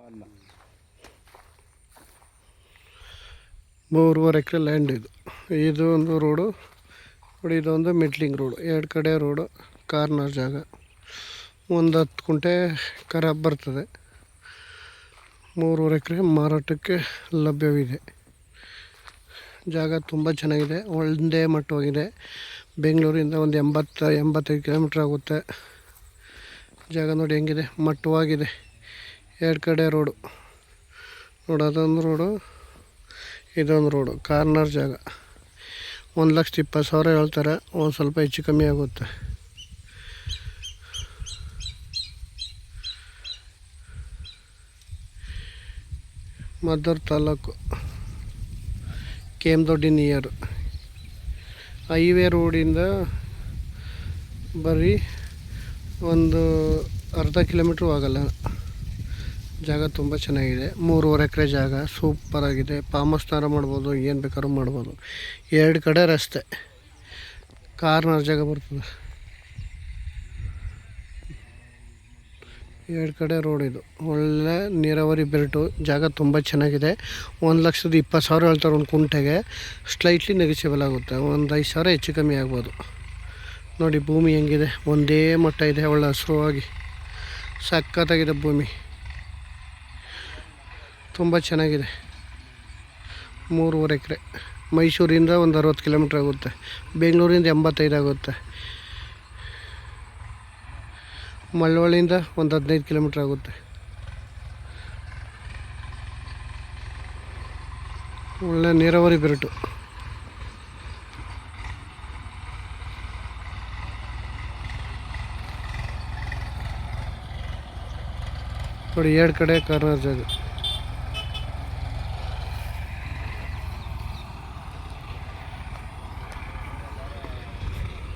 ಅಲ್ಲ 3.5 ಎಕರೆ ಲ್ಯಾಂಡ್ ಇದು ಒಂದು ರೋಡು ನೋಡಿ. ಇದೊಂದು ಮಿಡ್ಲಿಂಗ್ ರೋಡು, ಎರಡು ಕಡೆ ರೋಡು, ಕಾರ್ನರ್ ಜಾಗ. ಒಂದು 10 ಕುಂಟೆ ಖರಾಬ್ ಬರ್ತದೆ. 3.5 ಎಕರೆ ಮಾರಾಟಕ್ಕೆ ಲಭ್ಯವಿದೆ. ಜಾಗ ತುಂಬ ಚೆನ್ನಾಗಿದೆ, ಒಂದೇ ಮಟ್ಟವಾಗಿದೆ. ಬೆಂಗಳೂರಿಂದ ಒಂದು 80-85 ಕಿಲೋಮೀಟ್ರ್ ಆಗುತ್ತೆ. ಜಾಗ ನೋಡಿ ಹೆಂಗಿದೆ, ಮಟ್ಟವಾಗಿದೆ. ಎರಡು ಕಡೆ ರೋಡು ನೋಡಿ, ಅದೊಂದು ರೋಡು, ಇದೊಂದು ರೋಡು, ಕಾರ್ನರ್ ಜಾಗ. 1,20,000 ಹೇಳ್ತಾರೆ, ಒಂದು ಸ್ವಲ್ಪ ಹೆಚ್ಚು ಕಮ್ಮಿ ಆಗುತ್ತೆ. ಮದ್ದೂರು ತಾಲೂಕು, ಕೇಮದೊಡ್ಡಿ ನಿಯರು. ಹೈವೇ ರೋಡಿಂದ ಬರೀ ಒಂದು ಅರ್ಧ ಕಿಲೋಮೀಟ್ರ್ ಆಗಲ್ಲ. ಜಾಗ ತುಂಬ ಚೆನ್ನಾಗಿದೆ. 3.5 ಎಕರೆ ಜಾಗ, ಸೂಪರಾಗಿದೆ. ಫಾರ್ಮ್ ಹೌಸ್ ಥರ ಮಾಡ್ಬೋದು, ಏನು ಬೇಕಾದ್ರೂ ಮಾಡ್ಬೋದು. ಎರಡು ಕಡೆ ರಸ್ತೆ, ಕಾರ್ನರ್ ಜಾಗ ಬರ್ತದೆ. ಎರಡು ಕಡೆ ರೋಡ್. ಇದು ಒಳ್ಳೆ ನೀರಾವರಿ ಬೆಲ್ಟು. ಜಾಗ ತುಂಬ ಚೆನ್ನಾಗಿದೆ. 1,20,000 ಹೇಳ್ತಾರೆ ಒಂದು ಕುಂಟೆಗೆ. ಸ್ಲೈಟ್ಲಿ ನೆಗೆಸಿಬಲ್ ಆಗುತ್ತೆ, ಒಂದು 5,000 ಹೆಚ್ಚು ಕಮ್ಮಿ ಆಗ್ಬೋದು. ನೋಡಿ ಭೂಮಿ ಹೆಂಗಿದೆ, ಒಂದೇ ಮಟ್ಟ ಇದೆ, ಒಳ್ಳೆ ಹಸಿರುವಾಗಿ ಸಖತ್ತಾಗಿದೆ ಭೂಮಿ, ತುಂಬ ಚೆನ್ನಾಗಿದೆ. 3.5 ಎಕರೆ. ಮೈಸೂರಿಂದ ಒಂದು 60 ಕಿಲೋಮೀಟ್ರ್ ಆಗುತ್ತೆ, ಬೆಂಗಳೂರಿಂದ 85 ಆಗುತ್ತೆ, ಮಳವಳ್ಳಿಯಿಂದ ಒಂದು 15 ಕಿಲೋಮೀಟ್ರ್ ಆಗುತ್ತೆ. ಒಳ್ಳೆ ನೀರಾವರಿ ಬೆರಟು. ನೋಡಿ ಎರಡು ಕಡೆ ಕಾರ್ನರ್ ಜಾಗ.